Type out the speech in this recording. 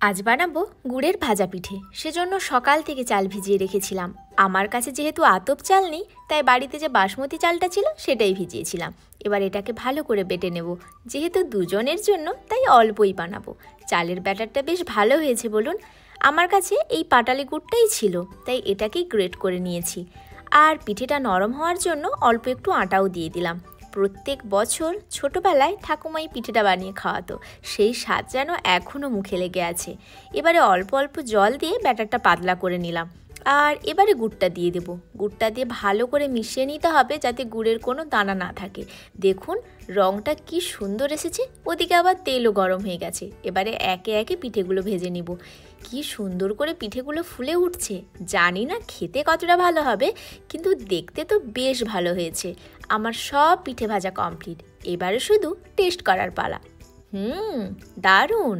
আজ বানাবো গুড়ের ভাজা পিঠে। সেজন্য সকাল থেকে চাল ভিজিয়ে রেখেছিলাম। আমার কাছে যেহেতু আতপ চাল নেই, তাই বাড়িতে যে বাসমতি চালটা ছিল সেটাই ভিজিয়েছিলাম। এবার এটাকে ভালো করে বেটে নেব। যেহেতু দুজনের জন্য তাই অল্পই বানাবো। চালের ব্যাটারটা বেশ ভালো হয়েছে বলুন। আমার কাছে এই পাটালি গুড়টাই ছিল, তাই এটাকেই গ্রেট করে নিয়েছি। আর পিঠেটা নরম হওয়ার জন্য অল্প একটু আটাও দিয়ে দিলাম। প্রত্যেক বছর ছোটোবেলায় ঠাকুমাই পিঠেটা বানিয়ে খাওয়াতো, সেই স্বাদ যেন এখনও মুখে লেগে আছে। এবারে অল্প অল্প জল দিয়ে ব্যাটারটা পাতলা করে নিলাম। আর এবারে গুড়টা দিয়ে দেব। গুড়টা দিয়ে ভালো করে মিশিয়ে নিতে হবে যাতে গুড়ের কোনো দানা না থাকে। দেখুন রঙটা কি সুন্দর এসেছে, ওদিকে আবার তেলও গরম হয়ে গেছে। এবারে একে একে পিঠেগুলো ভেজে নিব। কি সুন্দর করে পিঠেগুলো ফুলে উঠছে। জানি না খেতে কতটা ভালো হবে, কিন্তু দেখতে তো বেশ ভালো হয়েছে। আমার সব পিঠে ভাজা কমপ্লিট। এবারে শুধু টেস্ট করার পালা। দারুণ।